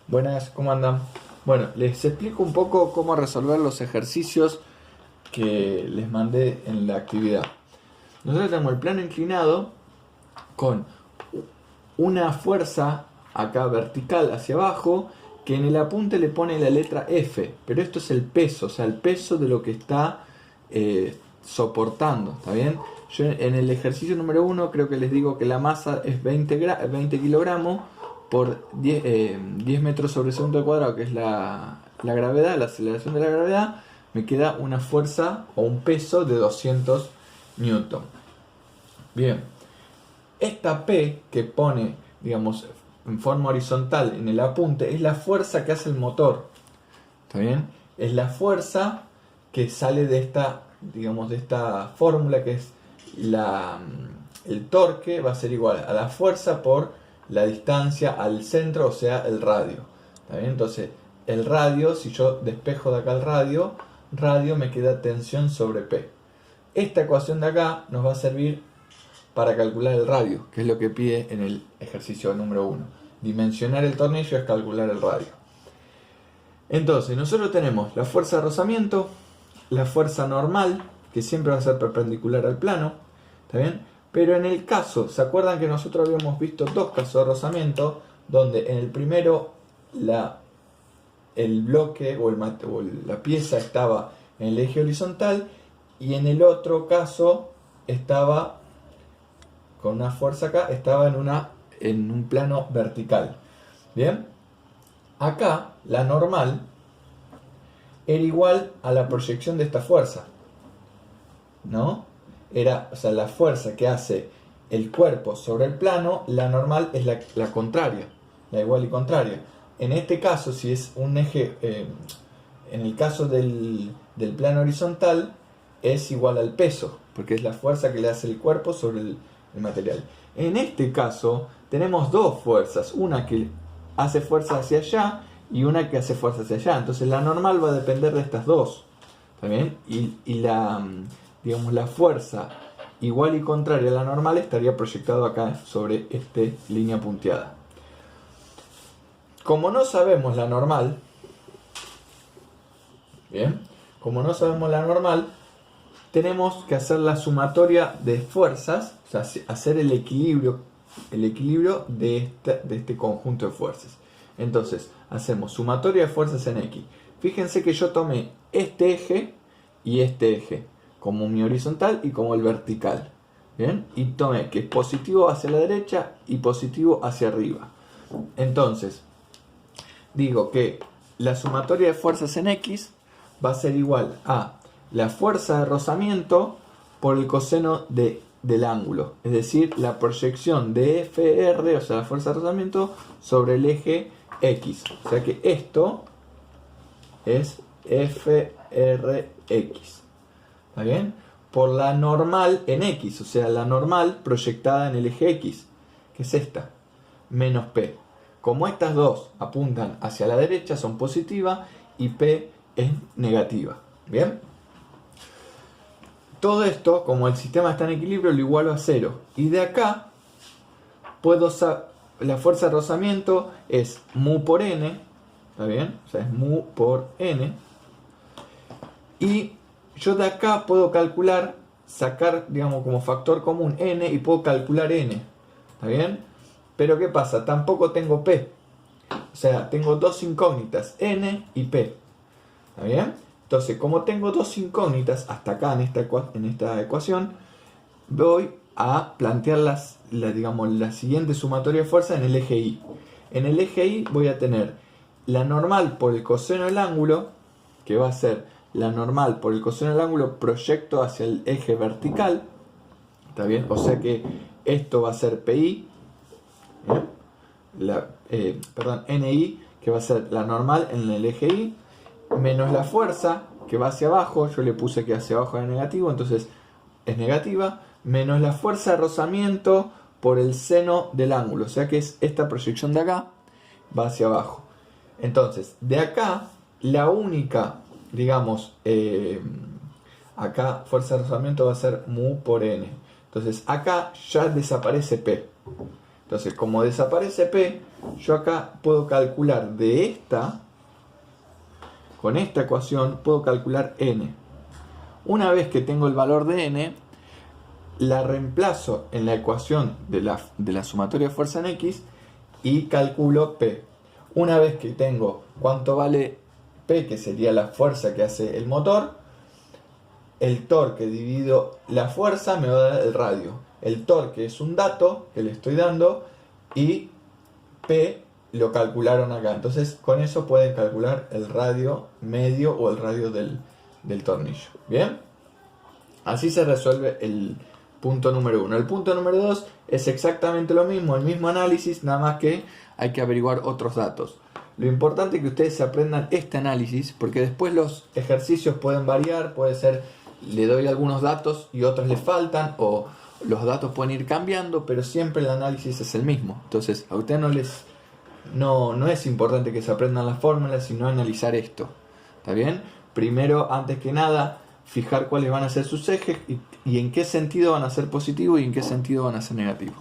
Buenas, ¿cómo andan? Bueno, les explico un poco cómo resolver los ejercicios que les mandé en la actividad. Nosotros tenemos el plano inclinado con una fuerza acá vertical hacia abajo que en el apunte le pone la letra F, pero esto es el peso, o sea, el peso de lo que está soportando, ¿está bien? Yo en el ejercicio número 1 creo que les digo que la masa es 20 kilogramos por 10 metros sobre segundo al cuadrado, que es la gravedad, la aceleración de la gravedad, me queda una fuerza o un peso de 200 newton. Bien, esta P que pone, digamos, en forma horizontal en el apunte, es la fuerza que hace el motor. ¿Está bien? Es la fuerza que sale de esta, digamos, de esta fórmula que es el torque va a ser igual a la fuerza por la distancia al centro, o sea, el radio. ¿Está bien? Entonces, el radio, si yo despejo de acá el radio me queda tensión sobre P. Esta ecuación de acá nos va a servir para calcular el radio, que es lo que pide en el ejercicio número 1. Dimensionar el tornillo es calcular el radio. Entonces, nosotros tenemos la fuerza de rozamiento, la fuerza normal, que siempre va a ser perpendicular al plano, ¿está bien? Pero en el caso, ¿se acuerdan que nosotros habíamos visto dos casos de rozamiento? Donde en el primero el bloque o la pieza estaba en el eje horizontal y en el otro caso estaba con una fuerza acá, estaba en un plano vertical. Bien, acá la normal era igual a la proyección de esta fuerza, ¿no? O sea, la fuerza que hace el cuerpo sobre el plano, la normal es la contraria, la igual y contraria. En este caso, si es un eje, en el caso del plano horizontal, es igual al peso, porque es la fuerza que le hace el cuerpo sobre el material. En este caso, tenemos dos fuerzas, una que hace fuerza hacia allá y una que hace fuerza hacia allá. Entonces, la normal va a depender de estas dos, ¿está bien? Y la fuerza igual y contraria a la normal estaría proyectado acá sobre esta línea punteada. Como no sabemos la normal, bien, como no sabemos la normal, tenemos que hacer la sumatoria de fuerzas, o sea, hacer el equilibrio de este conjunto de fuerzas. Entonces, hacemos sumatoria de fuerzas en X. Fíjense que yo tomé este eje y este eje como mi horizontal y como el vertical. ¿Bien? Y tomé que es positivo hacia la derecha y positivo hacia arriba. Entonces, digo que la sumatoria de fuerzas en X va a ser igual a la fuerza de rozamiento por el coseno del ángulo. Es decir, la proyección de FR, o sea, la fuerza de rozamiento, sobre el eje X. O sea que esto es FRX. ¿Está bien? Por la normal en X, o sea, la normal proyectada en el eje X, que es esta, menos P. Como estas dos apuntan hacia la derecha, son positivas y P es negativa. ¿Bien? Todo esto, como el sistema está en equilibrio, lo igualo a 0. Y de acá, la fuerza de rozamiento es mu por n, ¿está bien? O sea, es mu por n. Y yo de acá puedo sacar, digamos, como factor común n y puedo calcular n, ¿está bien? Pero ¿qué pasa? Tampoco tengo p. O sea, tengo dos incógnitas, n y p, ¿está bien? Entonces, como tengo dos incógnitas hasta acá en esta ecuación, voy a plantear la siguiente sumatoria de fuerza en el eje Y. En el eje Y voy a tener la normal por el coseno del ángulo, que va a ser la normal por el coseno del ángulo proyecto hacia el eje vertical, ¿está bien? O sea que esto va a ser PI, NI, que va a ser la normal en el eje Y, menos la fuerza que va hacia abajo, yo le puse que hacia abajo era negativo, entonces es negativa, menos la fuerza de rozamiento por el seno del ángulo, o sea que es esta proyección de acá, va hacia abajo. Entonces, de acá, la única, digamos, acá fuerza de rozamiento va a ser mu por n. Entonces, acá ya desaparece P. Entonces, como desaparece P, yo acá puedo calcular con esta ecuación, puedo calcular N. Una vez que tengo el valor de N, la reemplazo en la ecuación de la sumatoria de fuerza en X y calculo P. Una vez que tengo cuánto vale P, que sería la fuerza que hace el motor, el torque dividido la fuerza me va a dar el radio. El torque es un dato que le estoy dando y P lo calcularon acá. Entonces con eso pueden calcular el radio medio o el radio del tornillo. ¿Bien? Así se resuelve el punto número 1. El punto número 2 es exactamente lo mismo, el mismo análisis, nada más que hay que averiguar otros datos. Lo importante es que ustedes se aprendan este análisis, porque después los ejercicios pueden variar, puede ser, le doy algunos datos y otros le faltan, o los datos pueden ir cambiando, pero siempre el análisis es el mismo. Entonces a ustedes no es importante que se aprendan las fórmulas, sino analizar esto. ¿Está bien? Primero, antes que nada, fijar cuáles van a ser sus ejes y en qué sentido van a ser positivos y en qué sentido van a ser negativos.